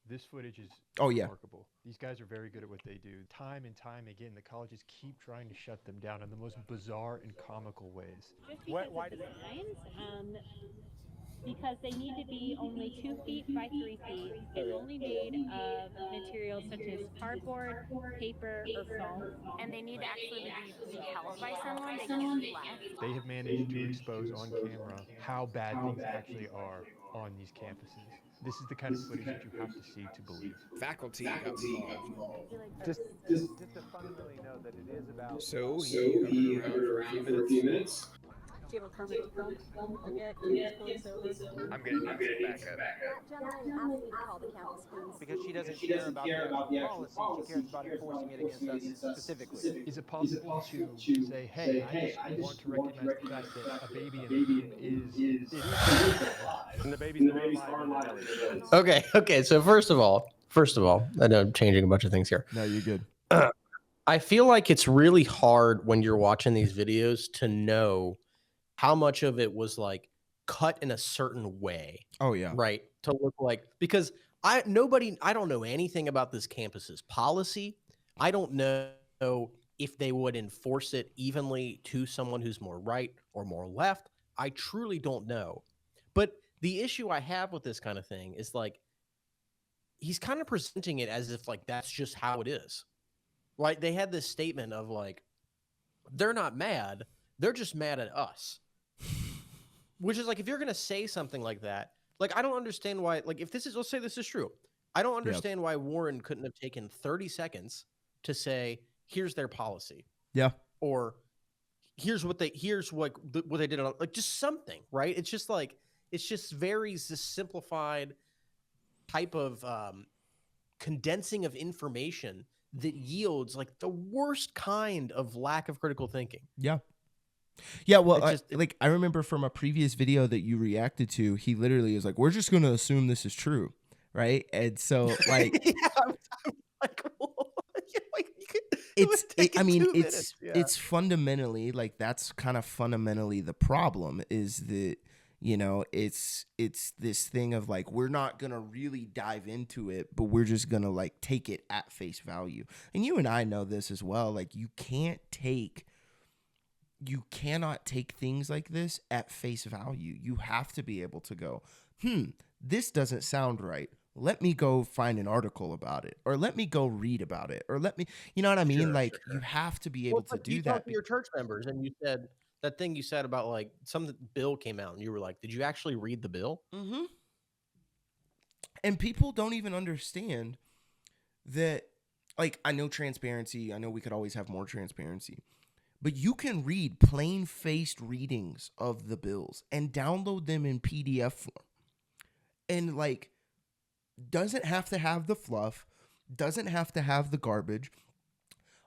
This footage is Oh yeah. remarkable. These guys are very good at what they do. Time and time again, the colleges keep trying to shut them down in the most bizarre and comical ways. Just because of the signs, because they need to be only 2 feet by 3 feet and only made of materials such as cardboard, paper, or foam. And they need to actually be held by someone. They can't be left. They have managed to expose on camera how bad things actually are on these campuses. This is the kind of footage that you have to see to believe. Faculty got involved. Just to fundamentally know that it is about. So he hovered around for a few minutes. Do you have a permit to film? Yet? Can you just pull this over? I'm gonna need some backup. Gentlemen, ask me to call the campus, please. Because she doesn't care about the actual policy, she cares about enforcing it against us specifically. Is it possible to say, hey, I just want to recognize the fact that a baby in the room is alive? And the babies are alive. Okay. So first of all, I know I'm changing a bunch of things here. No, you're good. I feel like it's really hard when you're watching these videos to know how much of it was like cut in a certain way. Oh yeah. Right. To look like, because I don't know anything about this campus's policy. I don't know if they would enforce it evenly to someone who's more right or more left. I truly don't know. But the issue I have with this kind of thing is like, he's kind of presenting it as if like that's just how it is. Right? They had this statement of like, they're not mad, they're just mad at us. Which is like, if you're going to say something like that, like, I don't understand why, like, if this is, let's say this is true. I don't understand why Warren couldn't have taken 30 seconds to say, here's their policy. Yeah. Or here's what they did. Like, just something, right? It's just like, it's just very simplified type of condensing of information that yields like the worst kind of lack of critical thinking. Yeah. Yeah, well, I remember from a previous video that you reacted to, he literally is like, we're just going to assume this is true, right? And so, like, I'm like, it's fundamentally, like, that's kind of fundamentally the problem is that, you know, it's this thing of like, we're not going to really dive into it, but we're just going to like take it at face value. And you and I know this as well. Like, you cannot take things like this at face value. You have to be able to go, this doesn't sound right. Let me go find an article about it, or let me go read about it, or let me, you know what I mean? Sure. You have to be able to do that. To your church members, and you said that thing you said about like some bill came out, and you were like, did you actually read the bill? Mm-hmm. And people don't even understand that, like, I know transparency. I know we could always have more transparency. But you can read plain-faced readings of the bills and download them in PDF form. And, like, doesn't have to have the fluff, doesn't have to have the garbage.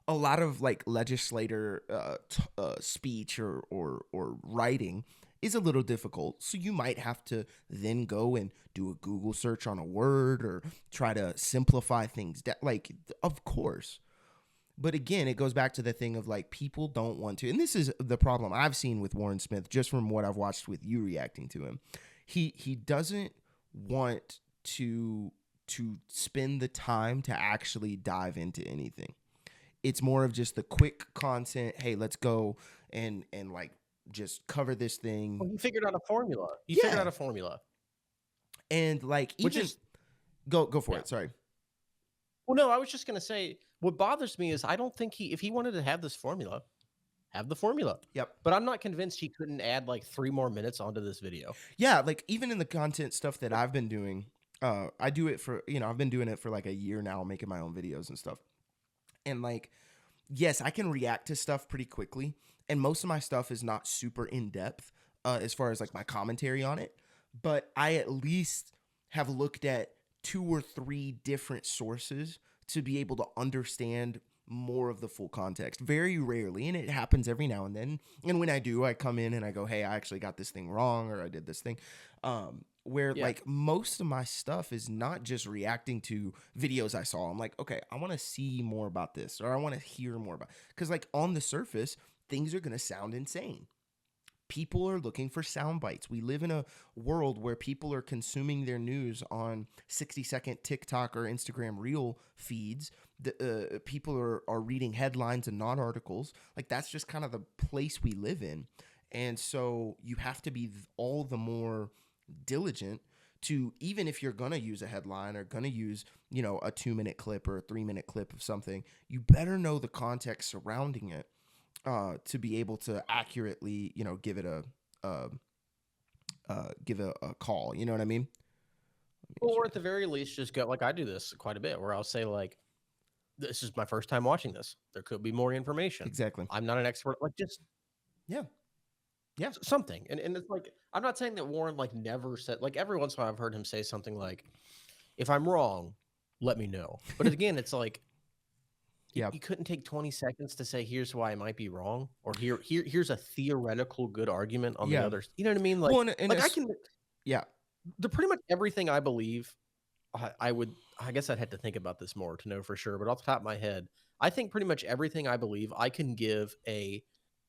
A lot of, like, legislator speech or writing is a little difficult. So you might have to then go and do a Google search on a word or try to simplify things. Like, of course. But again, it goes back to the thing of like, people don't want to, and this is the problem I've seen with Warren Smith, just from what I've watched with you reacting to him. He doesn't want to spend the time to actually dive into anything. It's more of just the quick content. Hey, let's go and like just cover this thing. Well, he figured out a formula. Figured out a formula. And like, even go for it. Sorry. Well, no, I was just going to say, what bothers me is I don't think if he wanted to have this formula, have the formula. Yep. But I'm not convinced he couldn't add like 3 more minutes onto this video. Yeah. Like, even in the content stuff that I've been doing, I do it for, I've been doing it for like a year now, making my own videos and stuff. And like, yes, I can react to stuff pretty quickly. And most of my stuff is not super in depth as far as like my commentary on it. But I at least have looked at 2 or 3 different sources to be able to understand more of the full context. Very rarely, and it happens every now and then. And when I do, I come in and I go, hey, I actually got this thing wrong, or I did this thing. Like most of my stuff is not just reacting to videos I saw. I'm like, okay, I want to see more about this, or I want to hear more about, because like on the surface, things are going to sound insane. People are looking for sound bites. We live in a world where people are consuming their news on 60-second TikTok or Instagram reel feeds. People are reading headlines and not articles. Like, that's just kind of the place we live in. And so you have to be all the more diligent to, even if you're going to use a headline or going to use, you know, a 2-minute clip or a 3-minute clip of something, you better know the context surrounding it to be able to accurately, you know, give it a call. You know what I mean? Or at the very least, just go, like I do this quite a bit, where I'll say, like, this is my first time watching this. There could be more information. Exactly. I'm not an expert. Like, just Yeah. something. And it's like, I'm not saying that Warren like never said, like, every once in a while I've heard him say something like, if I'm wrong, let me know. But again, it's like, Yeah. you couldn't take 20 seconds to say, here's why I might be wrong, or here's a theoretical good argument on the Yeah. other. You know what I mean? Like, Well, and like I it's- can, Yeah. pretty much everything I believe, I guess I'd have to think about this more to know for sure, but off the top of my head, I think pretty much everything I believe, I can give a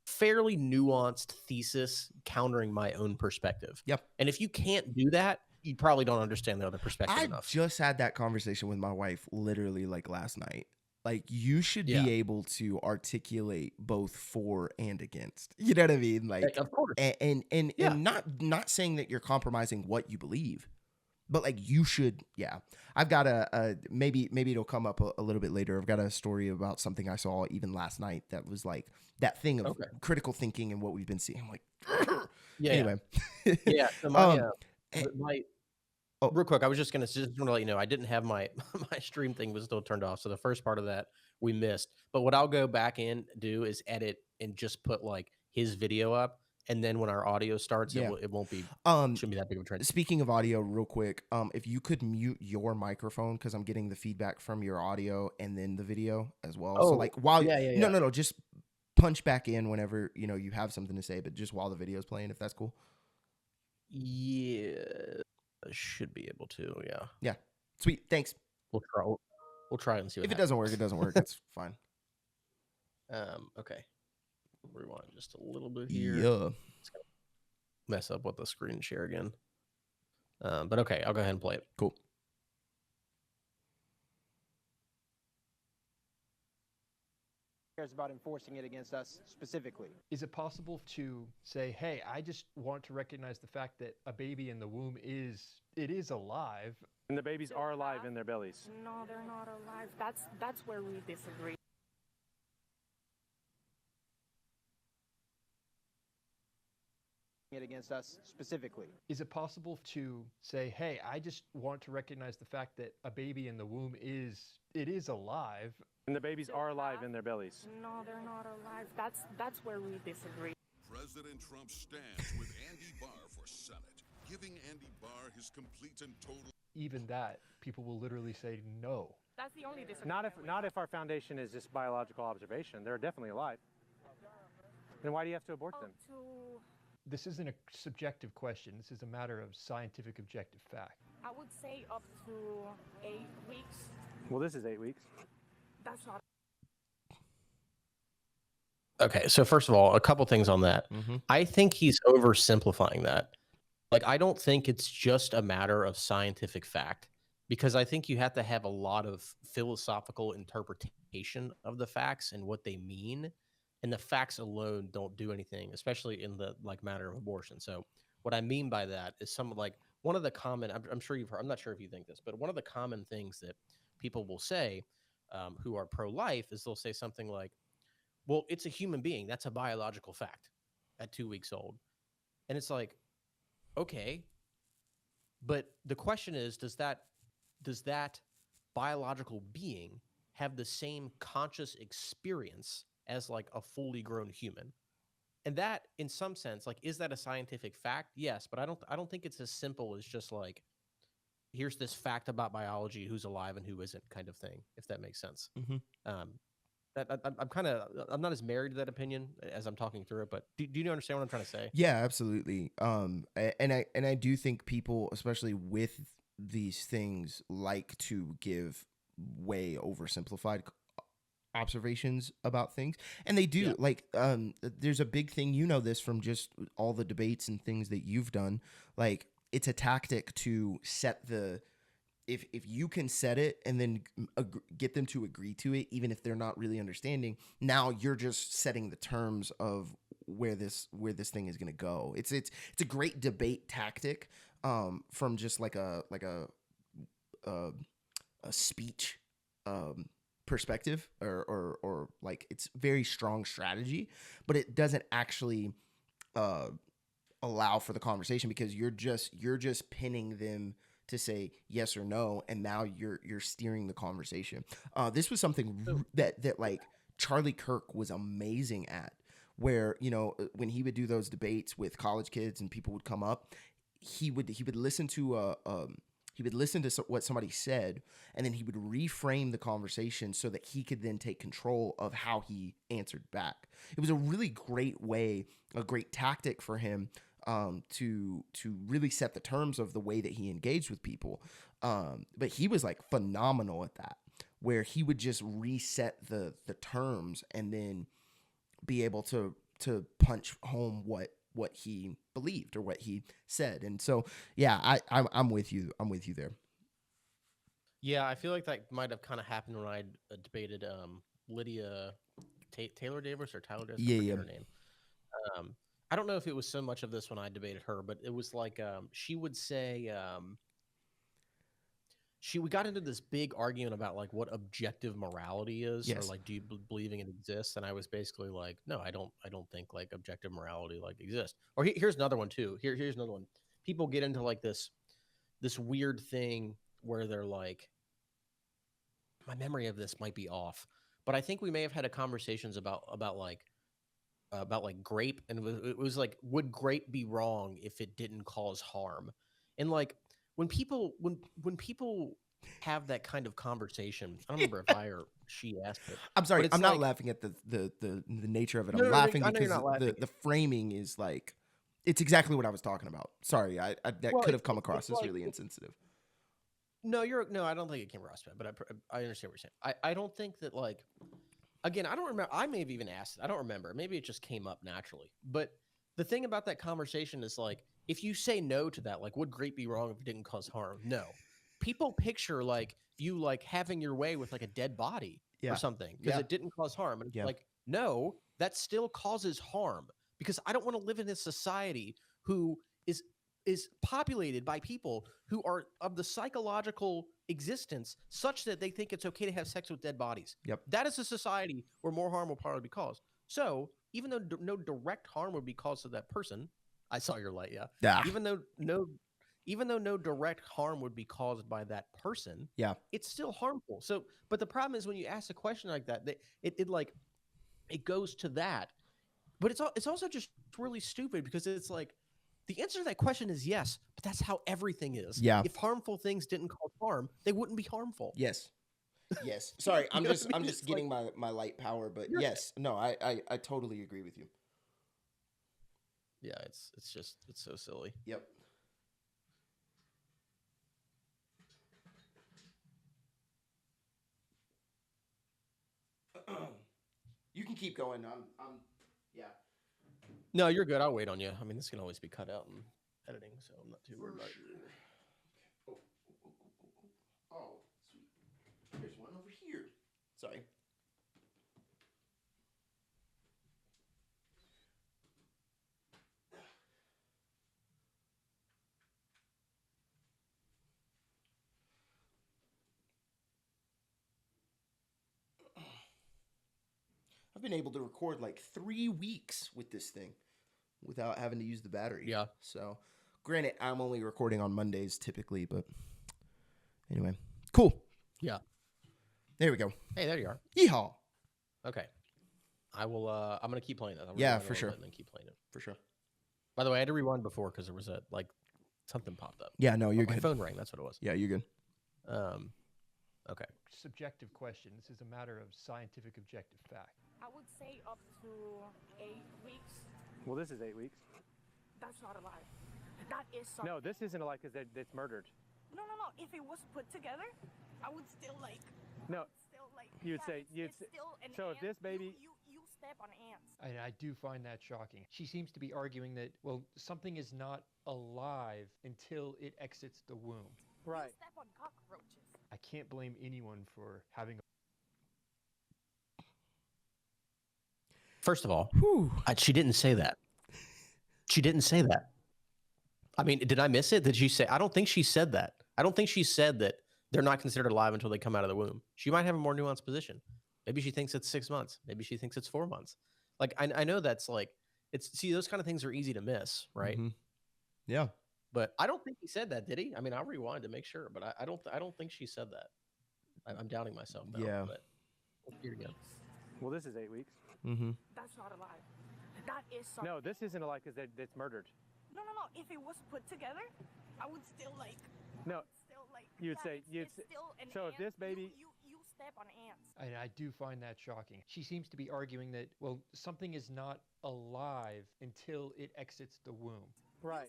fairly nuanced thesis countering my own perspective. Yep. And if you can't do that, you probably don't understand the other perspective I enough. just had that conversation with my wife literally like last night. Like, you should Yeah. be able to articulate both for and against. You know what I mean? Like, Of course. and Yeah. not saying that you're compromising what you believe, but like, you should. Yeah, I've got a maybe it'll come up a little bit later. I've got a story about something I saw even last night that was like that thing of Okay. critical thinking and what we've been seeing. I'm like, Yeah. anyway. Yeah. So my, eh, oh, real quick, I was just want to let you know, I didn't have my stream thing was still turned off. So the first part of that we missed. But what I'll go back in do is edit and just put like his video up. And then when our audio starts, Yeah. it won't be, shouldn't be that big of a trend. Speaking of audio, real quick, if you could mute your microphone, because I'm getting the feedback from your audio and then the video as well. So like while no, just punch back in whenever you have something to say, but just while the video's playing, if that's cool. Yeah, I should be able to. Yeah. Yeah. Sweet. Thanks. We'll try it and see what If it happens. doesn't work, it doesn't work. It's fine. Okay. Rewind just a little bit here. Yeah. It's gonna mess up with the screen share again. But okay, I'll go ahead and play it. Cool. Cares about enforcing it against us specifically. Is it possible to say, hey, I just want to recognize the fact that a baby in the womb is alive? And the babies are alive in their bellies. No, they're not alive. That's where we disagree. It against us specifically. Is it possible to say, hey, I just want to recognize the fact that a baby in the womb is alive? And the babies are alive in their bellies. No, they're not alive. That's where we disagree. President Trump stands with Andy Barr for Senate, giving Andy Barr his complete and total. Even that, people will literally say no. That's the only disagreement. Not if our foundation is just biological observation. They're definitely alive. Then why do you have to abort them? This isn't a subjective question. This is a matter of scientific objective fact. I would say up to 8 weeks. Well, this is 8 weeks. That's not. Okay, so first of all, a couple things on that. I think he's oversimplifying that. Like, I don't think it's just a matter of scientific fact, because I think you have to have a lot of philosophical interpretation of the facts and what they mean. And the facts alone don't do anything, especially in the matter of abortion. So what I mean by that is one of the common, I'm sure you've heard, I'm not sure if you think this, but one of the common things that people will say who are pro-life is they'll say something like, well, it's a human being. That's a biological fact at 2 weeks old. And it's like, okay, but the question is, does that biological being have the same conscious experience as like a fully grown human? And that, in some sense, is that a scientific fact? Yes, but I don't think it's as simple as just like, here's this fact about biology, who's alive and who isn't, kind of thing, if that makes sense. I'm not as married to that opinion as I'm talking through it, but do you understand what I'm trying to say? Yeah, absolutely. And I do think people, especially with these things, like to give way oversimplified observations about things, and they do. Like, there's a big thing, you know, this from just all the debates and things that you've done. Like, it's a tactic to set the, if you can set it and then get them to agree to it, even if they're not really understanding, now you're just setting the terms of where this thing is going to go. It's a great debate tactic, from just like a speech perspective, or like, it's very strong strategy, but it doesn't actually allow for the conversation, because you're just pinning them to say yes or no, and now you're steering the conversation. This was something that like Charlie Kirk was amazing at, where, you know, when he would do those debates with college kids and people would come up, he would listen to what somebody said, and then he would reframe the conversation so that he could then take control of how he answered back. It was a really great way, a great tactic for him, to really set the terms of the way that he engaged with people. But he was like phenomenal at that, where he would just reset the terms and then be able to punch home what he believed or what he said. And so, yeah, I'm with you. I'm with you there. Yeah, I feel like that might have kind of happened when I debated Lydia Taylor Davis or Tyler Davis. Yeah. Her name. I don't know if it was so much of this when I debated her, but it was like she would say we got into this big argument about like what objective morality is, Yes. or like, do you believing it exists? And I was basically like, no, I don't think like objective morality like exists. Or here's another one too. Here's another one. People get into like this weird thing where they're like, my memory of this might be off, but I think we may have had a conversations about like grape, and it was like, would grape be wrong if it didn't cause harm? And like, when people have that kind of conversation, I don't remember if I or she asked it. I'm sorry, I'm not like, laughing at the nature of it. No, I'm laughing I know you're because not laughing. the framing is like, it's exactly what I was talking about. Sorry, that could have come across as really insensitive. No, I don't think it came across bad, but I understand what you're saying. I don't think that, like, again, I don't remember. I may have even asked it. I don't remember. Maybe it just came up naturally. But the thing about that conversation is, like, if you say no to that, like, would grape be wrong if it didn't cause harm? No. People picture like you like having your way with like a dead body or something because it didn't cause harm. And it's like, no, that still causes harm, because I don't want to live in a society who is populated by people who are of the psychological existence such that they think it's okay to have sex with dead bodies. Yep. That is a society where more harm will probably be caused. So even though no direct harm would be caused to that person, I saw your light, yeah. Even though no direct harm would be caused by that person, it's still harmful. So, but the problem is when you ask a question like that, it goes to that. But it's also just really stupid, because it's like, the answer to that question is yes, but that's how everything is. Yeah. If harmful things didn't cause harm, they wouldn't be harmful. Yes. Sorry, I'm just I mean? I'm just getting my light power, but yes, no, I totally agree with you. Yeah, it's so silly. Yep. You can keep going. I'm yeah. No, you're good. I'll wait on you. I mean, this can always be cut out in editing, so I'm not too worried about it. Oh, sweet. There's one over here. Sorry. I've been able to record like 3 weeks with this thing without having to use the battery. Yeah. So, granted, I'm only recording on Mondays typically, but anyway, cool. Yeah. There we go. Hey, there you are. Yeehaw. Okay. I will. I'm gonna keep playing it. Yeah, for sure. And then keep playing it for sure. By the way, I had to rewind before because there was something popped up. Yeah, no, you're good. My phone rang. That's what it was. Yeah, you're good. Okay. Subjective question. This is a matter of scientific objective fact. I would say up to 8 weeks. Well, this is 8 weeks. That's not alive. That is something. No, this isn't alive because it's murdered. No. If it was put together, I would still like. No. You'd say, so if this baby, you step on ants. And I do find that shocking. She seems to be arguing that, well, something is not alive until it exits the womb. right? You step on cockroaches. I can't blame anyone for having a First of all, Whew. she didn't say that. She didn't say that. I mean, did I miss it? Did she say? I don't think she said that. I don't think she said that they're not considered alive until they come out of the womb. She might have a more nuanced position. Maybe she thinks it's 6 months. Maybe she thinks it's 4 months. Like, I know that's like, see, those kind of things are easy to miss, right? Mhm. Yeah. But I don't think he said that, did he? I mean, I'll rewind to make sure, but I don't think she said that. I'm doubting myself now. Yeah. But let's hear it again. Well, this is 8 weeks. Mm-hmm. That's not alive. That is something. No, this isn't alive because it's murdered. No. If it was put together, I would still like. No. Still like. You'd yeah, say, it's still an so if ant. this baby, You step on ants. And I do find that shocking. She seems to be arguing that, well, something is not alive until it exits the womb. right?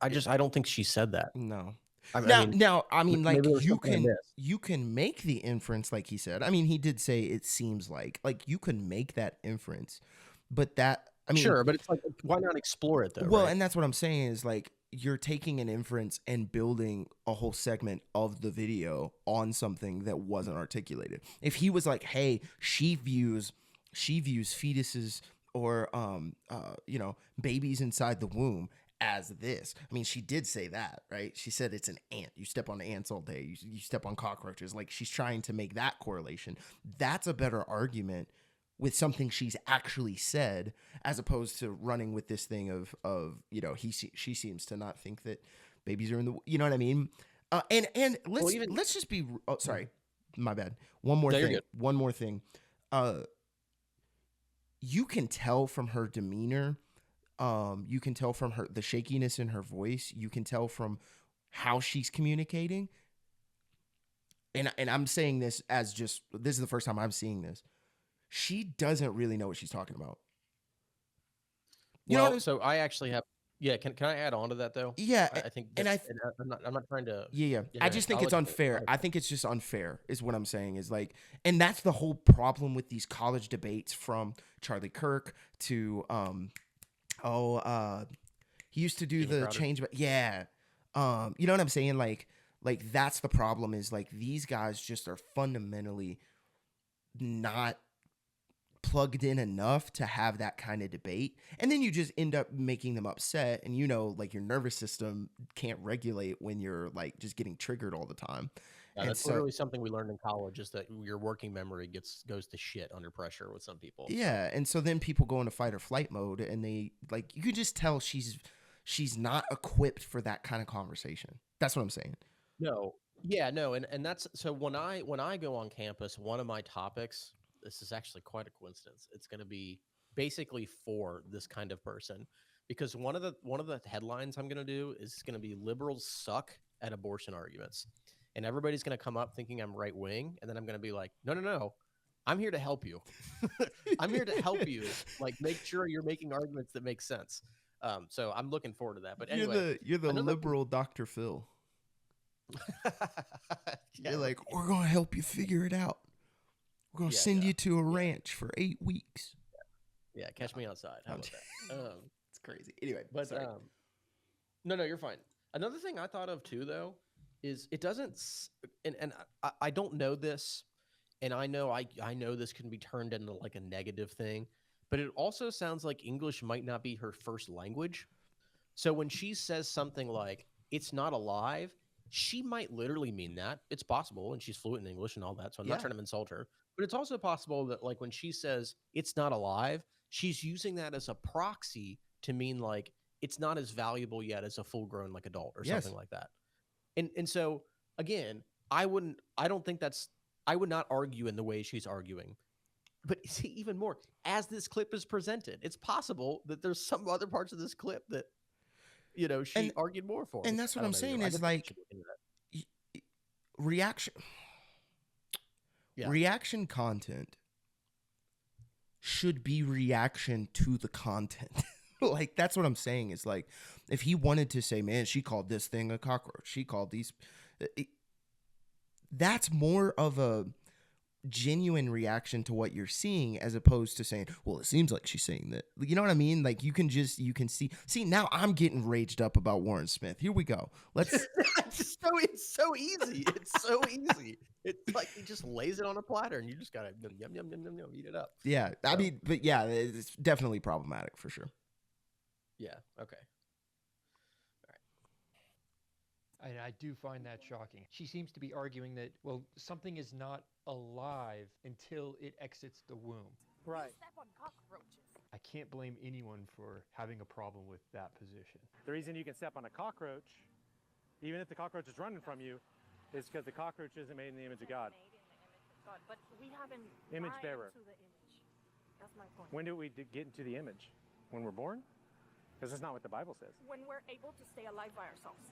I don't think she said that. No. I Like maybe there was you something I missed. you can make the inference, like he said. I mean, he did say it seems like you can make that inference, but that I mean, sure, but it's like, why not explore it though? well, right? and that's what I'm saying is like you're taking an inference and building a whole segment of the video on something that wasn't articulated. If he was like, hey, she views fetuses or babies inside the womb as this. I mean, she did say that, right? She said it's an ant. You step on ants all day. You step on cockroaches. Like, she's trying to make that correlation. That's a better argument with something she's actually said, as opposed to running with this thing of she seems to not think that babies are in the, you know what I mean? And let's just be, oh, sorry, my bad. One more thing. You can tell from her demeanor. You can tell from the shakiness in her voice. You can tell from how she's communicating. And I'm saying this as this is the first time I'm seeing this. She doesn't really know what she's talking about. So I actually have. Yeah, can I add on to that though? Yeah, I think, I'm not trying to. Yeah. I just think it's unfair. I think it's just unfair, is what I'm saying. Is like, and that's the whole problem with these college debates, from Charlie Kirk to he used to do Steven the Crowder. change, but yeah, you know what I'm saying? Like that's the problem, is like these guys just are fundamentally not plugged in enough to have that kind of debate, and then you just end up making them upset, and like your nervous system can't regulate when you're like just getting triggered all the time. Yeah, and that's literally something we learned in college, is that your working memory goes to shit under pressure with some people. Yeah, and so then people go into fight or flight mode, and they like, you can just tell she's not equipped for that kind of conversation. That's what I'm saying. No. Yeah, no, and that's, so when I go on campus, one of my topics, this is actually quite a coincidence, it's going to be basically for this kind of person, because one of the headlines I'm going to do is going to be liberals suck at abortion arguments, and everybody's going to come up thinking I'm right wing, and then I'm going to be like, no, I'm here to help you. I'm here to help you, like, make sure you're making arguments that make sense. So I'm looking forward to that. But anyway, you're the liberal Dr. Phil. Yeah, You're like, we're gonna help you figure it out. We're gonna send you to a ranch for 8 weeks. Yeah, catch me outside. How about that? It's crazy. Anyway, but sorry. No, you're fine. Another thing I thought of too, though, is it doesn't, and I don't know this, and I know this can be turned into like a negative thing, but it also sounds like English might not be her first language. So when she says something like "it's not alive," she might literally mean that. It's possible, and she's fluent in English and all that, so I'm not trying to insult her. But it's also possible that, like, when she says "it's not alive," she's using that as a proxy to mean like it's not as valuable yet as a full-grown like adult or something like that. And so again, I would not argue in the way she's arguing. But see, even more, as this clip is presented, it's possible that there's some other parts of this clip that, she argued more for. And that's what I'm saying is like reaction content should be reaction to the content. Like, that's what I'm saying. Is like, if he wanted to say, man, she called this thing a cockroach, she called these, that's more of genuine reaction to what you're seeing, as opposed to saying, well, it seems like she's saying that. You know what I mean? Like, you can see now I'm getting raged up about Warren Smith. Here we go. Let's it's so easy. It's so easy. It's like he just lays it on a platter and you just gotta yum yum yum yum yum eat it up. yeah, I So- mean, but yeah, it's definitely problematic for sure. Yeah. Okay. And I do find that shocking. She seems to be arguing that, well, something is not alive until it exits the womb. Right. Step on cockroaches. I can't blame anyone for having a problem with that position. The reason you can step on a cockroach, even if the cockroach is running from you, is because the cockroach isn't made in the image of God. Made in the image of God, but we haven't Image died bearer. into the image. That's my point. When do we get into the image? When we're born? Because that's not what the Bible says. When we're able to stay alive by ourselves.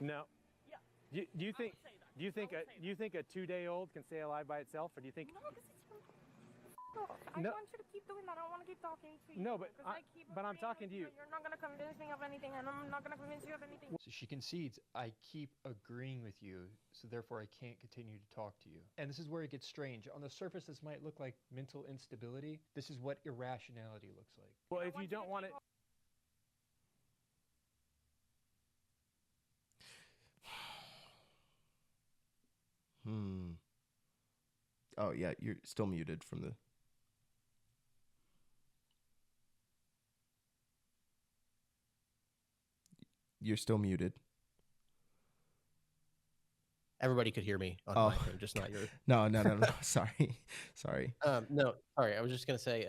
No. Yeah. Do you think? would say that. Do you think? I would say Do you think a 2-day-old can stay alive by itself, or do you think? No, because it's off. I No. want you to keep doing that. I want to keep talking to you. No, but 'cause I- keep but I'm agreeing talking with to you. and you're not gonna convince me of anything, and I'm not gonna convince you of anything. So she concedes, I keep agreeing with you, so therefore I can't continue to talk to you. And this is where it gets strange. On the surface, this might look like mental instability. This is what irrationality looks like. Well, I if you want you don't to want keep it, Oh yeah, you're still muted from the. You're still muted. Everybody could hear me on Oh. my phone, just not yours. No. Sorry. No, sorry. I was just gonna say,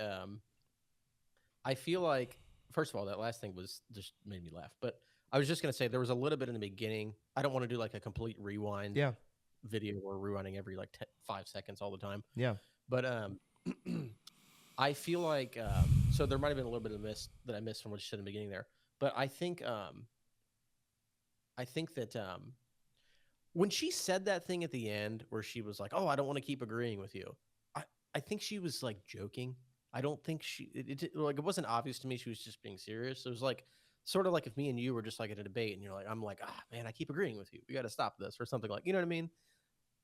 I feel like, first of all, that last thing was just made me laugh. But I was just gonna say there was a little bit in the beginning. I don't want to do like a complete rewind. Yeah. Video or rewinding every like 5 seconds all the time. Yeah. But I feel like so there might have been a little bit of miss that I missed from what you said in the beginning there. But I think that when she said that thing at the end where she was like, "Oh, I don't want to keep agreeing with you," I think she was like joking. I don't think it wasn't obvious to me she was just being serious. It was like sort of like if me and you were just like at a debate and you're like, I'm like, man, I keep agreeing with you. We got to stop this or something, like, you know what I mean?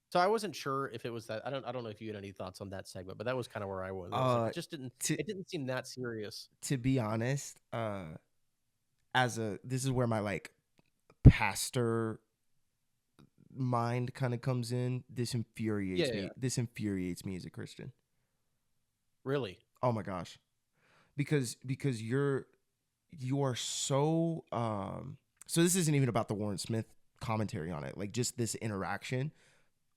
So I wasn't sure if it was that. I don't know if you had any thoughts on that segment, but that was kind of where I was. Like, it just didn't. It didn't seem that serious. To be honest, this is where my like pastor mind kind of comes in. This infuriates me. Yeah. This infuriates me as a Christian. Really? Oh my gosh. Because you are so so this isn't even about the Warren Smith commentary on it. Like, just this interaction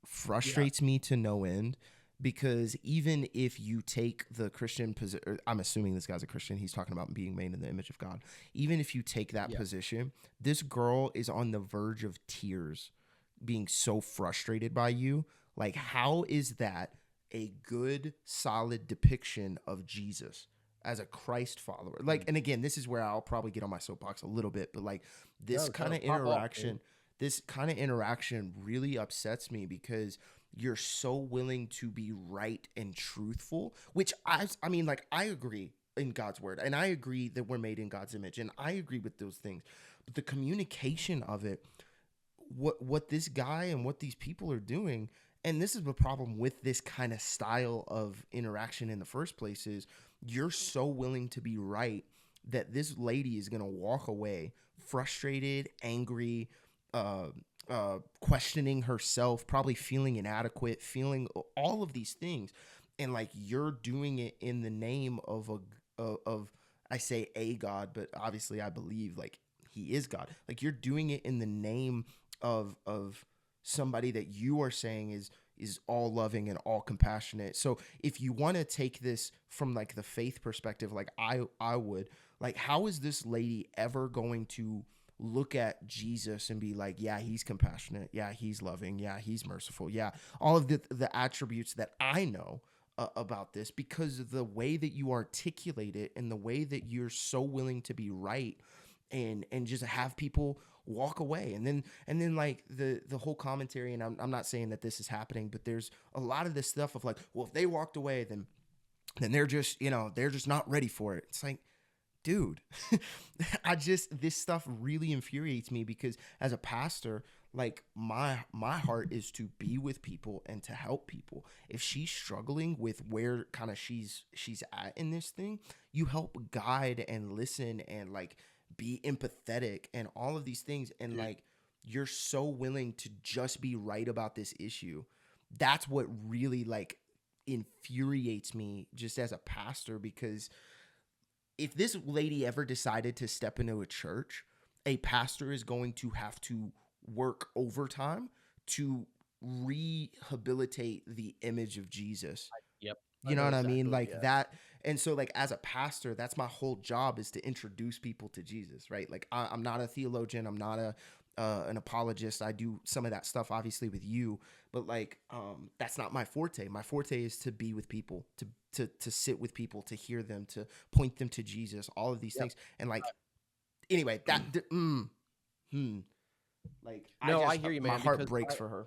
frustrates me to no end, because even if you take the Christian position, I'm assuming this guy's a Christian, he's talking about being made in the image of God. Even if you take that position, this girl is on the verge of tears, being so frustrated by you. Like, how is that a good, solid depiction of Jesus as a Christ follower? Like, and again, this is where I'll probably get on my soapbox a little bit, but like this kind of interaction really upsets me, because you're so willing to be right and truthful, which I mean, like, I agree in God's word, and I agree that we're made in God's image, and I agree with those things, but the communication of it, what this guy and what these people are doing, and this is the problem with this kind of style of interaction in the first place, is you're so willing to be right that this lady is going to walk away frustrated, angry, questioning herself, probably feeling inadequate, feeling all of these things. And like, you're doing it in the name of I say a God, but obviously I believe like he is God. Like, you're doing it in the name of somebody that you are saying is all loving and all compassionate. So if you want to take this from like the faith perspective, like I would, like, how is this lady ever going to look at Jesus and be like, yeah, he's compassionate, yeah, he's loving, yeah, he's merciful, yeah, all of the attributes that I know about this, because of the way that you articulate it and the way that you're so willing to be right and just have people walk away. And then like the whole commentary, and I'm not saying that this is happening, but there's a lot of this stuff of like, well, if they walked away, then they're just, they're just not ready for it. It's like, dude, this stuff really infuriates me, because as a pastor, Like my heart is to be with people and to help people. If she's struggling with where kind of she's at in this thing, you help guide and listen and like be empathetic and all of these things. And like, you're so willing to just be right about this issue. That's what really like infuriates me just as a pastor, because if this lady ever decided to step into a church, a pastor is going to have to work overtime to rehabilitate the image of Jesus. Yep. You know what I mean? exactly, Like yeah. that. And so like as a pastor, that's my whole job, is to introduce people to Jesus, right? Like I'm not a theologian. I'm not an apologist. I do some of that stuff obviously with you, but like that's not my forte. My forte is to be with people, to sit with people, to hear them, to point them to Jesus, all of these things. And like anyway, that like No, I hear you, man. My heart because breaks for her.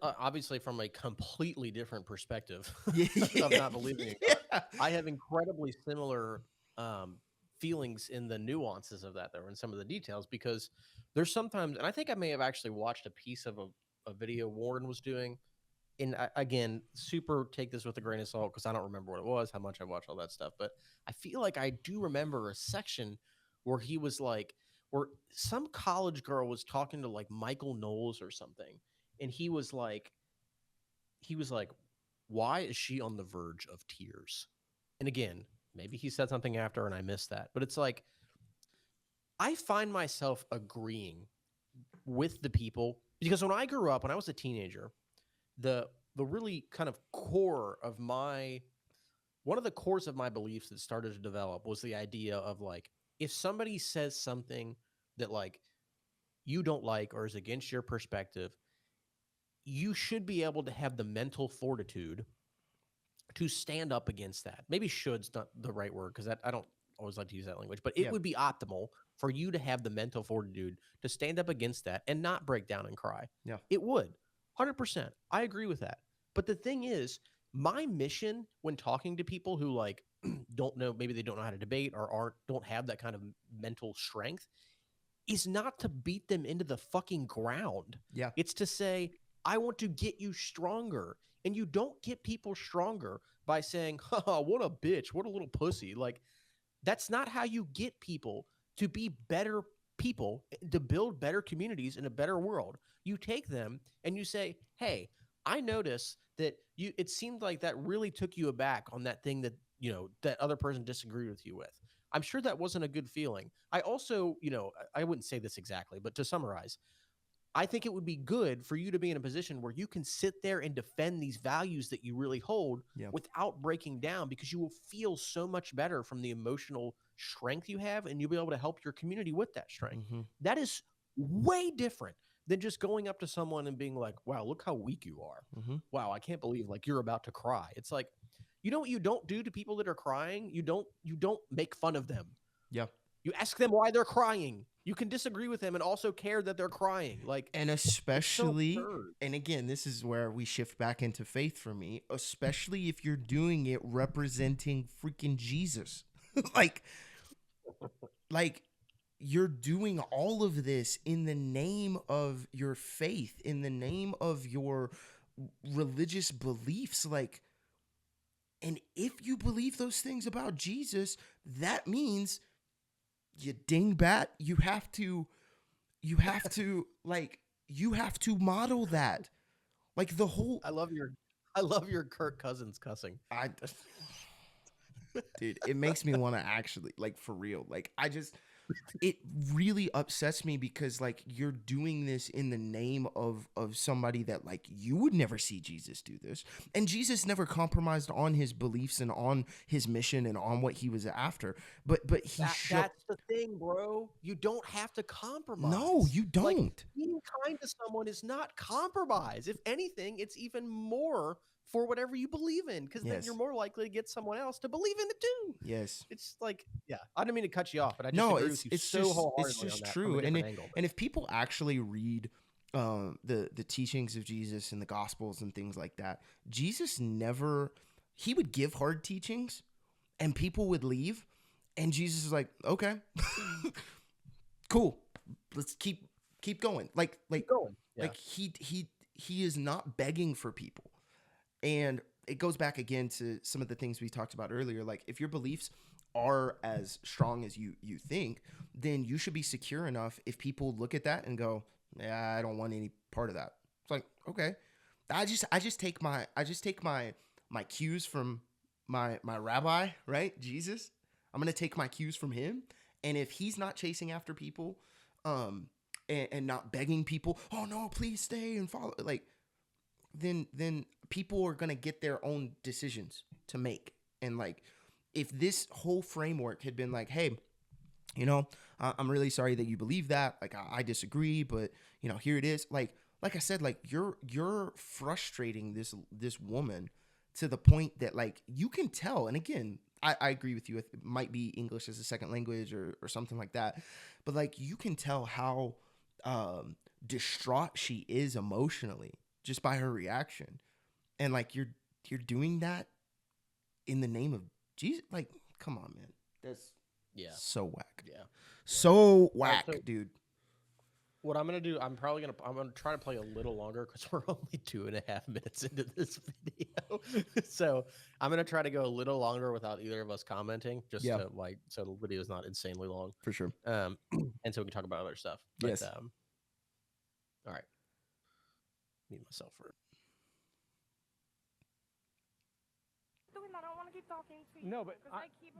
Obviously, from a completely different perspective Yeah. of not believing in God, I have incredibly similar feelings in the nuances of that, though, and some of the details, because there's sometimes, and I think I may have actually watched a piece of a video Warren was doing. And again, super take this with a grain of salt, because I don't remember what it was, how much I watched all that stuff. But I feel like I do remember a section where he was like, where some college girl was talking to like Michael Knowles or something. And he was like, why is she on the verge of tears? And again, maybe he said something after and I missed that. But it's like, I find myself agreeing with the people, because when I grew up, when I was a teenager, the really kind of one of the cores of my beliefs that started to develop was the idea of like, if somebody says something that like you don't like or is against your perspective, you should be able to have the mental fortitude to stand up against that. Maybe should's not the right word, because I don't always like to use that language, but it would be optimal for you to have the mental fortitude to stand up against that and not break down and cry. Yeah. It would. 100%. I agree with that. But the thing is, my mission when talking to people who like don't know, maybe they don't know how to debate or don't have that kind of mental strength, is not to beat them into the fucking ground. Yeah. It's to say, I want to get you stronger. And you don't get people stronger by saying, "Haha, what a bitch, what a little pussy." Like, that's not how you get people to be better people, to build better communities in a better world. You take them and you say, "Hey, I notice that it seemed like that really took you aback on that thing that, you know, that other person disagreed with you with. I'm sure that wasn't a good feeling. I also, you know, I wouldn't say this exactly, but to summarize, I think it would be good for you to be in a position where you can sit there and defend these values that you really hold without breaking down, because you will feel so much better from the emotional strength you have, and you'll be able to help your community with that strength. Mm-hmm. That is way different than just going up to someone and being like, "Wow, look how weak you are. Mm-hmm. Wow, I can't believe like you're about to cry." It's like, you know what you don't do to people that are crying? You don't make fun of them. Yeah. You ask them why they're crying. You can disagree with them and also care that they're crying. Like, and especially, so and again, this is where we shift back into faith for me, especially if you're doing it representing freaking Jesus. like you're doing all of this in the name of your faith, in the name of your religious beliefs. Like, and if you believe those things about Jesus, that means you dingbat, you have to model that. Like the whole, I love your Kirk Cousins cussing. Dude, it makes me want to actually, like, for real. Like, it really upsets me, because like you're doing this in the name of somebody that like you would never see Jesus do this. And Jesus never compromised on his beliefs and on his mission and on what he was after. But that's the thing, bro. You don't have to compromise. No, you don't. Like, being kind to someone is not compromise. If anything, it's even more for whatever you believe in, because then you're more likely to get someone else to believe in it too. Yes. It's like, yeah, I didn't mean to cut you off, but I just agree with you so wholeheartedly it's just on that true. from a different angle. And if people actually read the teachings of Jesus and the Gospels and things like that, Jesus never, he would give hard teachings and people would leave, and Jesus is like, okay, cool, let's keep keep going. Like going. Yeah. like he is not begging for people. And it goes back again to some of the things we talked about earlier. Like, if your beliefs are as strong as you think, then you should be secure enough if people look at that and go, yeah, I don't want any part of that. It's like, okay. I just take my cues from my rabbi, right? Jesus. I'm gonna take my cues from him. And if he's not chasing after people, and not begging people, oh no, please stay and follow, like, then people are gonna get their own decisions to make. And like, if this whole framework had been like, hey, I'm really sorry that you believe that. Like, I disagree, but here it is. Like I said, like, you're frustrating this woman to the point that, like, you can tell. And again, I agree with you. It might be English as a second language or something like that. But like, you can tell how distraught she is emotionally just by her reaction. And like, you're doing that in the name of Jesus. Like, come on, man. That's so whack. Yeah. So whack, so dude. What I'm gonna do, I'm gonna try to play a little longer because we're only 2.5 minutes into this video. So I'm gonna try to go a little longer without either of us commenting, just to like, so the video is not insanely long. For sure. And so we can talk about other stuff. But, Yes. All right. Mute myself for. I don't want to keep talking to you. No, but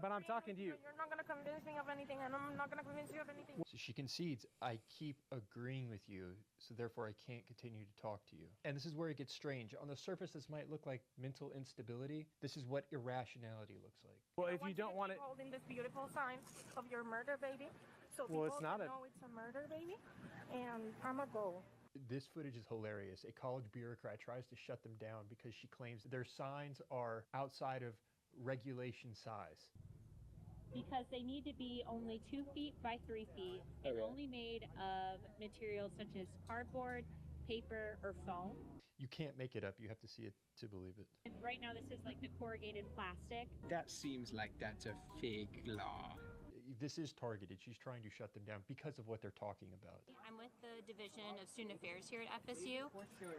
I'm talking to you. You're not going to convince me of anything, and I'm not going to convince you of anything. So she concedes, I keep agreeing with you, so therefore I can't continue to talk to you. And this is where it gets strange. On the surface, this might look like mental instability. This is what irrationality looks like. Well, if you don't want it, holding this beautiful sign of your murder baby, so well, people it's not know it's a murder baby, and I'm a go. This footage is hilarious. A college bureaucrat tries to shut them down because she claims their signs are outside of regulation size. Because they need to be only 2 feet by 3 feet and only made of materials such as cardboard, paper, or foam. You can't make it up. You have to see it to believe it. And right now this is like the corrugated plastic. That seems like that's a fake law. This is targeted. She's trying to shut them down because of what they're talking about. I'm with the Division of Student Affairs here at FSU.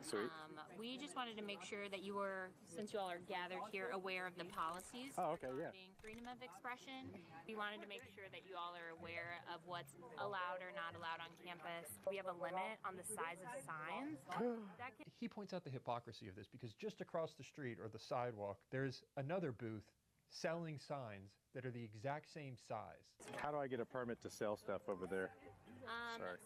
Sweet. We just wanted to make sure that you were, since you all are gathered here, aware of the policies regarding freedom of expression. We wanted to make sure that you all are aware of what's allowed or not allowed on campus. We have a limit on the size of signs. He points out the hypocrisy of this because just across the street or the sidewalk, there's another booth selling signs that are the exact same size. how do I get a permit to sell stuff over there?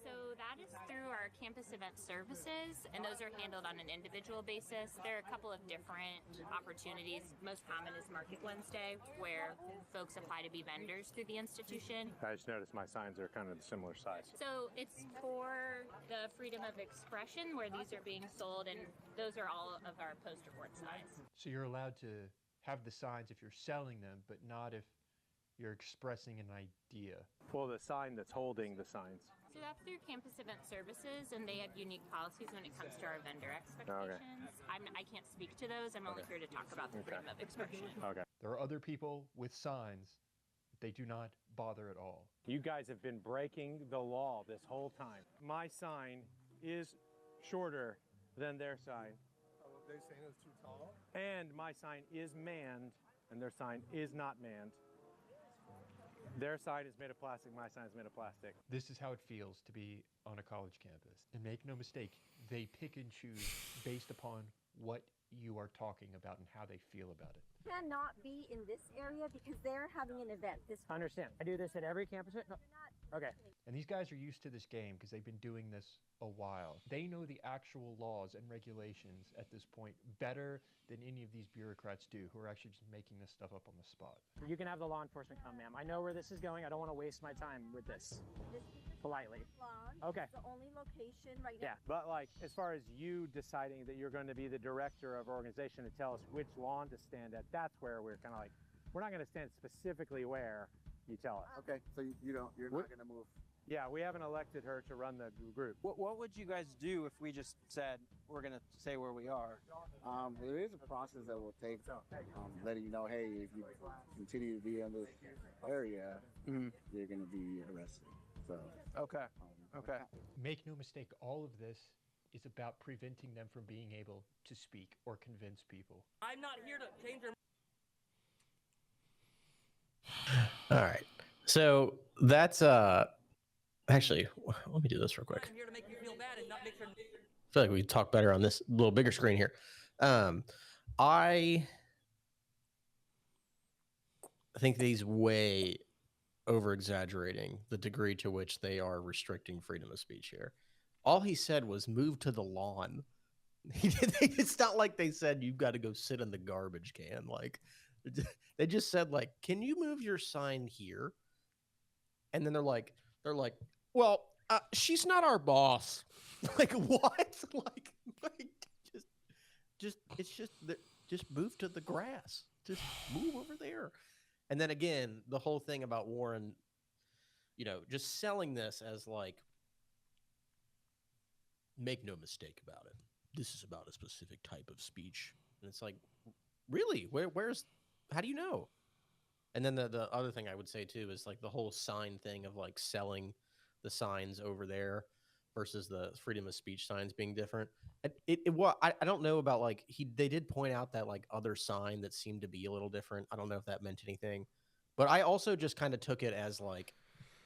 So that is through our campus event services, and those are handled on an individual basis. There are a couple of different opportunities. Most common is Market Wednesday, where folks apply to be vendors through the institution. I just noticed my signs are kind of similar size. So it's for the freedom of expression where these are being sold, and those are all of our poster board size. So you're allowed to have the signs if you're selling them, but not if you're expressing an idea. Well, the sign that's holding the signs. So that's through campus event services, and they have unique policies when it comes to our vendor expectations. I can't speak to those. I'm only here to talk about the freedom of expression. Okay. There are other people with signs. They do not bother at all. You guys have been breaking the law this whole time. My sign is shorter than their sign. Oh, they're saying it's too tall? And my sign is manned, and their sign is not manned. Their sign is made of plastic, my sign is made of plastic. This is how it feels to be on a college campus. And make no mistake, they pick and choose based upon what you are talking about and how they feel about it. Cannot be in this area because they're having an event. I understand. I do this at every campus. No. Okay. And these guys are used to this game because they've been doing this a while. They know the actual laws and regulations at this point better than any of these bureaucrats do who are actually just making this stuff up on the spot. You can have the law enforcement come, ma'am. I know where this is going. I don't want to waste my time with this. Politely. Okay. The only location right now. Yeah, but like, as far as you deciding that you're going to be the director of our organization to tell us which lawn to stand at, that's where we're kind of like, we're not going to stand specifically where you tell us. Okay, so you're not going to move. Yeah, we haven't elected her to run the group. What would you guys do if we just said we're going to say where we are? There is a process that will take letting you know, hey, if you continue to be in this area, you're going to be arrested. So okay, Okay. Make no mistake, all of this is about preventing them from being able to speak or convince people. I'm not here to change your. All right. So that's actually, let me do this real quick. I'm here to make you feel bad and not make sure. I feel like we can talk better on this little bigger screen here. I think he's way over exaggerating the degree to which they are restricting freedom of speech here. All he said was move to the lawn. It's not like they said you've got to go sit in the garbage can. Like, they just said, like, can you move your sign here? And then they're like, well, she's not our boss. Like, what? like just move to the grass. Just move over there. And then again, the whole thing about Warren, just selling this as like, make no mistake about it, this is about a specific type of speech. And it's like, really? How do you know? And then the other thing I would say too is like the whole sign thing of like selling the signs over there versus the freedom of speech signs being different. I don't know about like they did point out that like other sign that seemed to be a little different. I don't know if that meant anything, but I also just kind of took it as like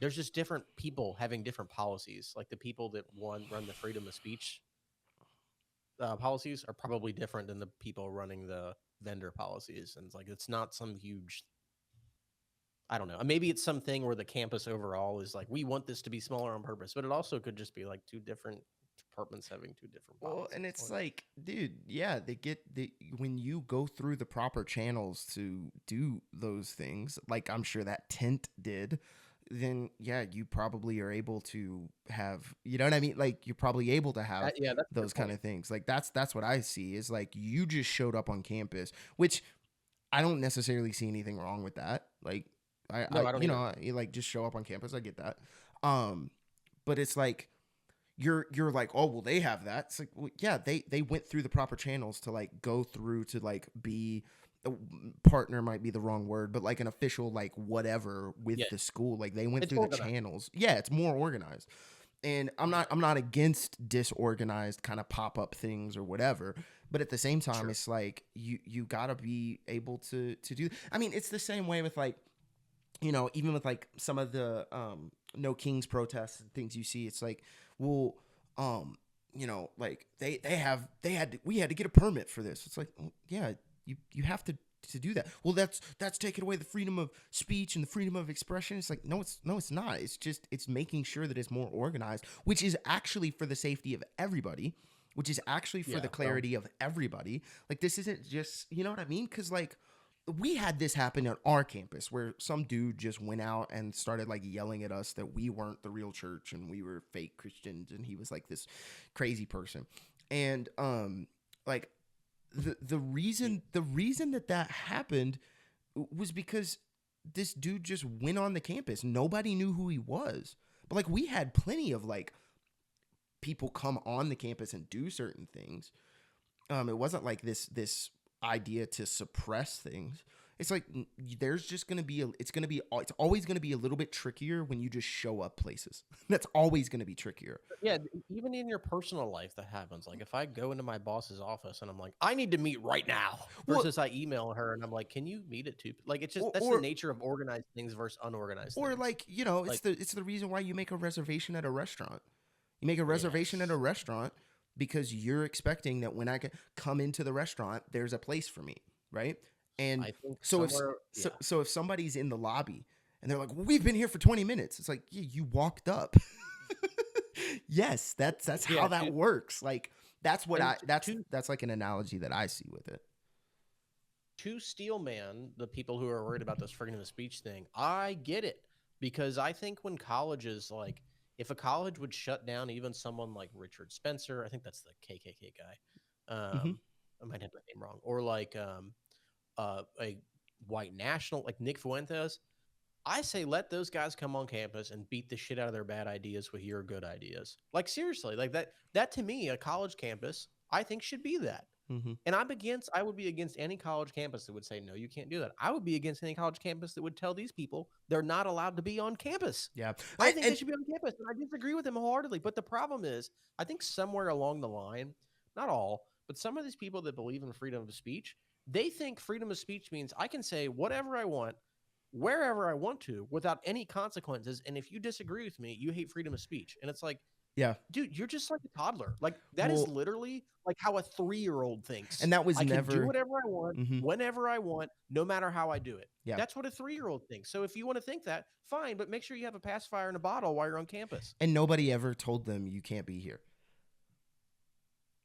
there's just different people having different policies. Like the people that run the freedom of speech policies are probably different than the people running the vendor policies, and it's like it's not some huge. I don't know. Maybe it's something where the campus overall is like, we want this to be smaller on purpose, but it also could just be like two different departments having two different policies. Well, and it's like, dude, yeah, when you go through the proper channels to do those things, like I'm sure that tent did, then yeah, you probably are able to have, you know what I mean? Like you're probably able to have those kind of things. Like that's what I see is like you just showed up on campus, which I don't necessarily see anything wrong with that. Like, I you like just show up on campus. I get that. But it's like, you're like, oh, well, they have that. It's like, well, yeah, they went through the proper channels to like go through to like be a partner might be the wrong word, but like an official, like whatever with the school, like they went through the channels. Yeah. It's more organized. And I'm not against disorganized kind of pop-up things or whatever, but at the same time, it's like you gotta be able to do. I mean, it's the same way with like, even with like some of the No Kings protests and things you see, it's like, well, like we had to get a permit for this. It's like, well, yeah, you have to do that. Well, that's taking away the freedom of speech and the freedom of expression. It's like, no, it's not. It's just, it's making sure that it's more organized, which is actually for the safety of everybody, which is actually for the clarity of everybody. Like, this isn't just, you know what I mean? Because like, we had this happen at our campus where some dude just went out and started like yelling at us that we weren't the real church and we were fake Christians, and he was like this crazy person. And like the reason that happened was because this dude just went on the campus. Nobody knew who he was. But like we had plenty of like people come on the campus and do certain things. It wasn't like this idea to suppress things. It's like there's just gonna be it's always gonna be a little bit trickier when you just show up places. That's always gonna be trickier. Yeah, even in your personal life that happens. Like if I go into my boss's office and I'm like, I need to meet right now, versus I email her and I'm like, can you meet at 2? Like it's just that's the nature of organized things versus unorganized or things. Like it's the reason why you make a reservation at a restaurant. You make a reservation at a restaurant because you're expecting that when I can come into the restaurant, there's a place for me, right? And so if somebody's in the lobby and they're like, well, we've been here for 20 minutes. It's like, yeah, you walked up. Yes, that's how that works. Like that's like an analogy that I see with it. To Steelman, the people who are worried about this freedom of speech thing, I get it, because I think when colleges, like if a college would shut down even someone like Richard Spencer, I think that's the KKK guy. I might have the name wrong, or like a white national like Nick Fuentes. I say let those guys come on campus and beat the shit out of their bad ideas with your good ideas. Like seriously, like that to me, a college campus, I think should be that. And I would be against any college campus that would say, no, you can't do that. I would be against any college campus that would tell these people they're not allowed to be on campus. Yeah. I think they should be on campus, and I disagree with them wholeheartedly. But the problem is, I think somewhere along the line, not all, but some of these people that believe in freedom of speech, they think freedom of speech means I can say whatever I want, wherever I want to, without any consequences. And if you disagree with me, you hate freedom of speech. And it's like, yeah, dude, you're just like a toddler. Like that is literally like how a 3-year-old thinks. And that was I never can do whatever I want, whenever I want, no matter how I do it. Yeah. That's what a 3-year-old thinks. So if you want to think that, fine, but make sure you have a pacifier in a bottle while you're on campus. And nobody ever told them you can't be here.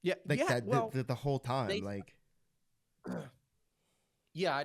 Yeah, like yeah, that well, the whole time, like. Yeah.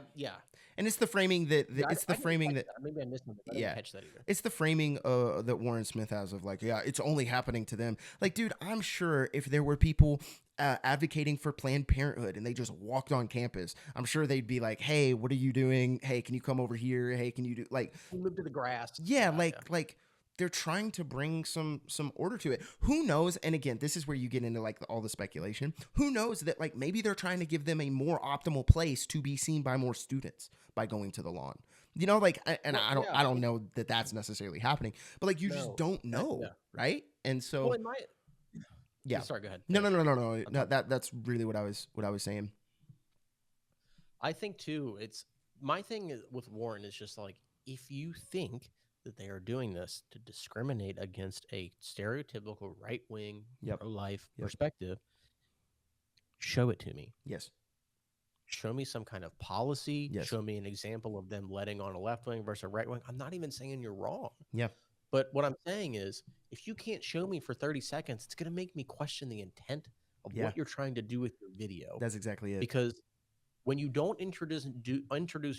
And it's the framing that it's the I framing that maybe I missed something. I didn't catch that either. It's the framing that Warren Smith has of like, yeah, it's only happening to them. Like, dude, I'm sure if there were people advocating for Planned Parenthood and they just walked on campus, I'm sure they'd be like, hey, what are you doing? Hey, can you come over here? Hey, can you do like move to the grass? Yeah, like they're trying to bring some order to it. Who knows? And again, this is where you get into like all the speculation. Who knows that like maybe they're trying to give them a more optimal place to be seen by more students by going to the lawn. You know, like, and I don't know that that's necessarily happening, but like you just don't know, right? And so, well, sorry, go ahead. No. That's really what I was saying. I think too. It's my thing with Warren is just like if you think that they are doing this to discriminate against a stereotypical right-wing pro-life perspective, show it to me. Yes. Show me some kind of policy. Yes. Show me an example of them letting on a left wing versus a right wing. I'm not even saying you're wrong. Yeah. But what I'm saying is, if you can't show me for 30 seconds, it's going to make me question the intent of what you're trying to do with your video. That's exactly it. Because when you don't introduce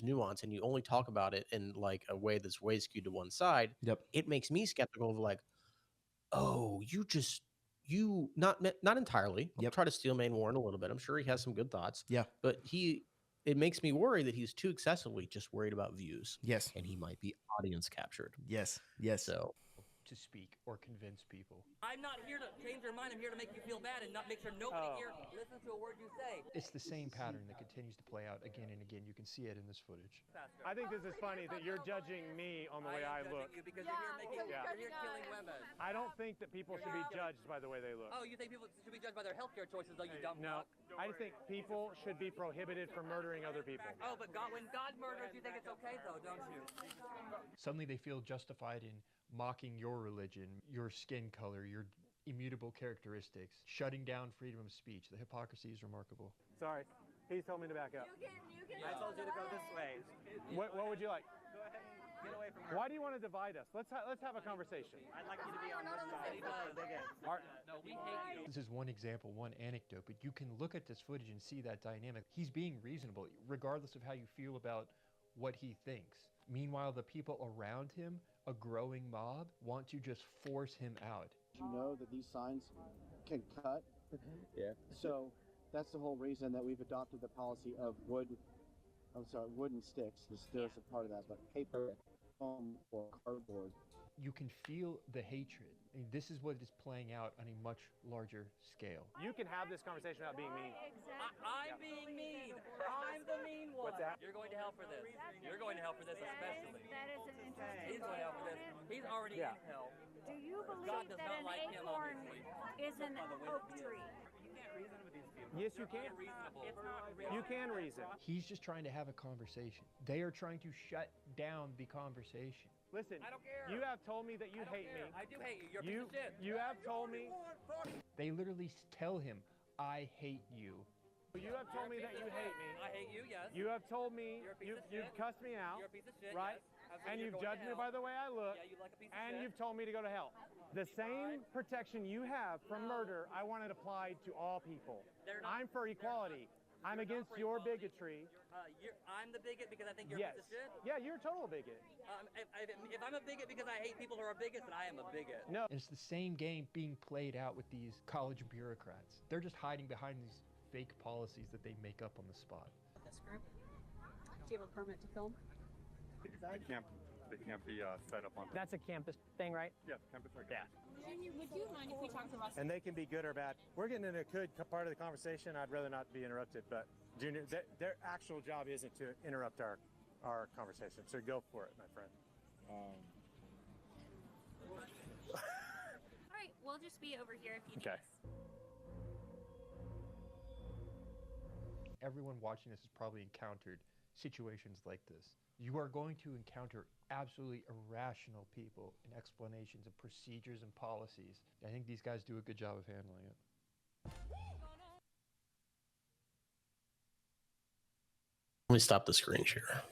nuance and you only talk about it in like a way that's way skewed to one side, it makes me skeptical of like, oh, you not entirely. I'll try to steel man Warren a little bit. I'm sure he has some good thoughts. Yeah. But it makes me worry that he's too excessively just worried about views. Yes. And he might be audience captured. Yes. So to speak or convince people. I'm not here to change your mind. I'm here to make you feel bad and not make sure nobody here listens to a word you say. It's the same pattern that continues to play out again and again. You can see it in this footage. I think this is funny that you're judging me on the way I look. You because you're here killing women. I don't think that people should be judged by the way they look. Oh, you think people should be judged by their healthcare choices, though, you dumb No, fuck? I think people should be prohibited from murdering other people. Oh, but when God murders, you think it's okay, though, don't you? Suddenly they feel justified in mocking your religion, your skin color, your immutable characteristics, shutting down freedom of speech. The hypocrisy is remarkable. Sorry, he told me to back up. I told you to go this way. What would you like? Go ahead. Get away from her. Why do you want to divide us? Let's have a conversation. I'd like you to be on this side. No, we hate you. This is one example, one anecdote, but you can look at this footage and see that dynamic. He's being reasonable, regardless of how you feel about what he thinks. Meanwhile, the people around him, a growing mob, want to just force him out. You know that these signs can cut. Yeah. So that's the whole reason that we've adopted the policy of wooden sticks. There's a part of that, but paper, foam, or cardboard. You can feel the hatred. I mean, this is what is playing out on a much larger scale. You can have this conversation about being mean. I'm being mean. I'm the mean one. What's that? You're going to hell for this. You're going to hell for this, especially. That is an interesting He's going to hell for this. He's already in hell. Do you God believe does that not an like him, acorn obviously. is an oak tree? Yes, you can. You can reason. He's just trying to have a conversation. They are trying to shut down the conversation. Listen, I don't care. you have told me that you hate me. I do hate you. You're a piece of shit. You have told me. They literally tell him, I hate you. You have told me that you hate me. I hate you, yes. You have told me You're a piece of you've shit. cussed me out. You're a piece of shit, right? yes. And you've judged me by the way I look. Yeah, you like a piece of and shit. you've told me to go to hell. The same protection you have from murder, I want it applied to all people. I'm for equality. I'm against your bigotry. I'm the bigot because I think you're a piece of shit? Yeah, you're a total bigot. If I'm a bigot because I hate people who are bigots, then I am a bigot. No. And it's the same game being played out with these college bureaucrats. They're just hiding behind these fake policies that they make up on the spot. This group. Do you have a permit to film? Yeah. They can't be set up on. That's a campus thing, right? Yes, campus are. Yeah. Junior, would you mind if we talked about? And they can be good or bad. We're getting into a good part of the conversation. I'd rather not be interrupted, but Junior, their actual job isn't to interrupt our conversation. So go for it, my friend. All right, we'll just be over here if you need us. Everyone watching this has probably encountered situations like this. You are going to encounter absolutely irrational people and explanations of procedures and policies. I think these guys do a good job of handling it. Let me stop the screen share.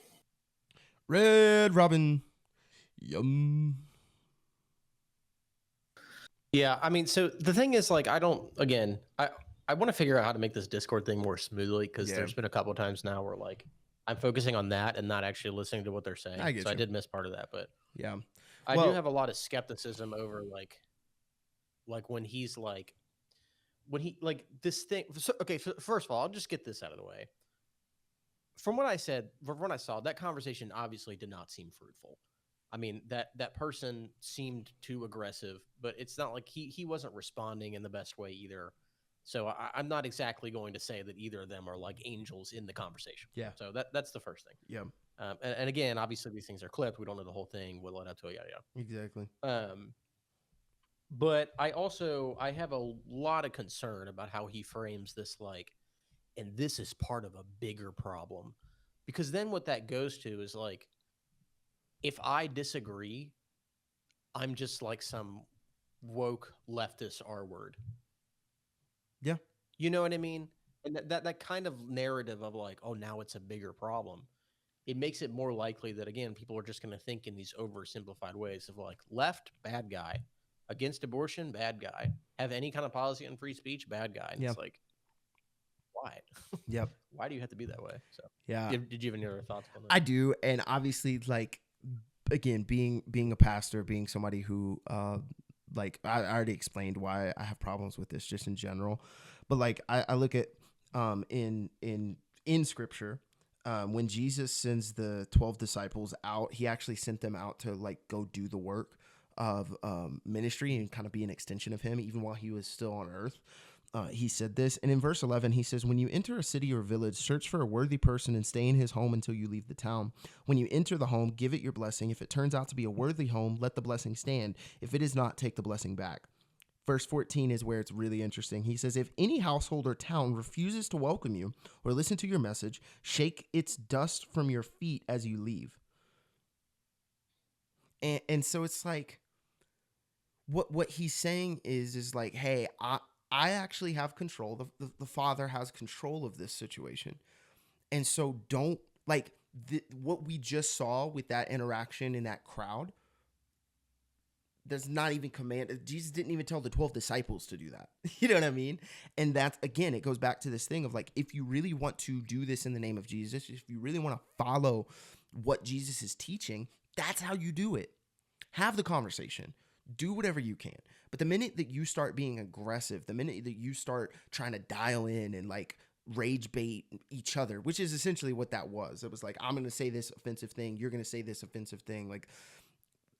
Red Robin. Yum. Yeah, I mean, so the thing is, like, I want to figure out how to make this Discord thing more smoothly, because there's been a couple of times now where, like, I'm focusing on that and not actually listening to what they're saying. I did miss part of that, but yeah, I do have a lot of skepticism over like when he's like, this thing. So, okay, first of all, I'll just get this out of the way. From what I said, from what I saw, that conversation obviously did not seem fruitful. I mean, that person seemed too aggressive, but it's not like he wasn't responding in the best way either. So I'm not exactly going to say that either of them are like angels in the conversation. Yeah. So that's the first thing. Yeah. And again, obviously these things are clipped. We don't know the whole thing. What led up to it, yada yada. Exactly. But I have a lot of concern about how he frames this, like, and this is part of a bigger problem, because then what that goes to is like, if I disagree, I'm just like some woke leftist R word. Yeah. You know what I mean? And that kind of narrative of like, oh, now it's a bigger problem. It makes it more likely that, again, people are just going to think in these oversimplified ways of like, left, bad guy. Against abortion, bad guy. Have any kind of policy on free speech, bad guy. And it's like, why? Yep. Why do you have to be that way? So yeah. Did you have any other thoughts on that? I do. And obviously, like, again, being a pastor, being somebody who like I already explained why I have problems with this just in general, but like I look at in scripture, when Jesus sends the 12 disciples out, he actually sent them out to like go do the work of ministry and kind of be an extension of him even while he was still on earth. He said this, and in verse 11, he says, when you enter a city or village, search for a worthy person and stay in his home until you leave the town. When you enter the home, give it your blessing. If it turns out to be a worthy home, let the blessing stand. If it is not, take the blessing back. Verse 14 is where it's really interesting. He says, if any household or town refuses to welcome you or listen to your message, shake its dust from your feet as you leave. And so it's like, what he's saying is like, hey, I actually have control. The Father has control of this situation. And so don't, like, what we just saw with that interaction in that crowd, does not even command. Jesus didn't even tell the 12 disciples to do that. You know what I mean? And that's, again, it goes back to this thing of like, if you really want to do this in the name of Jesus, if you really want to follow what Jesus is teaching, that's how you do it. Have the conversation. Do whatever you can. But the minute that you start being aggressive, the minute that you start trying to dial in and like rage bait each other, which is essentially what that was. It was like, I'm going to say this offensive thing. You're going to say this offensive thing. Like,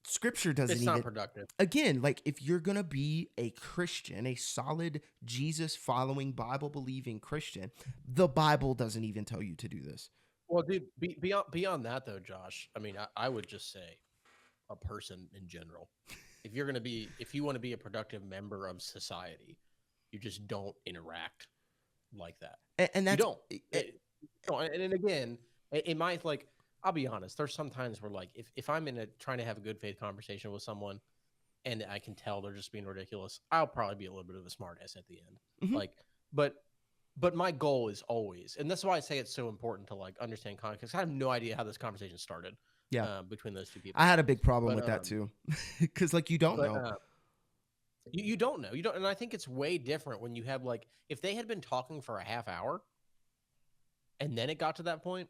scripture doesn't even. It's not productive. Again, like, if you're going to be a Christian, a solid Jesus following, Bible believing Christian, the Bible doesn't even tell you to do this. Well, dude, beyond that though, Josh, I mean, I would just say a person in general. If you want to be a productive member of society, you just don't interact like that. And that's, you don't. And again, it might, like, I'll be honest. There's some times where, like, if I'm trying to have a good faith conversation with someone, and I can tell they're just being ridiculous, I'll probably be a little bit of a smart ass at the end. Mm-hmm. Like, but my goal is always, and that's why I say it's so important to like understand context. I have no idea how this conversation started. Yeah, between those two people. I had a big problem with that too, because like you don't know. You don't know. You don't, and I think it's way different when you have, like, if they had been talking for a half hour, and then it got to that point,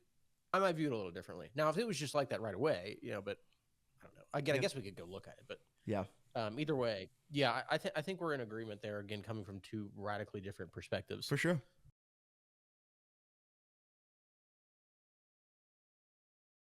I might view it a little differently. Now, if it was just like that right away, but I don't know. Again, I guess we could go look at it, but yeah. Either way, yeah, I think we're in agreement there. Again, coming from two radically different perspectives, for sure.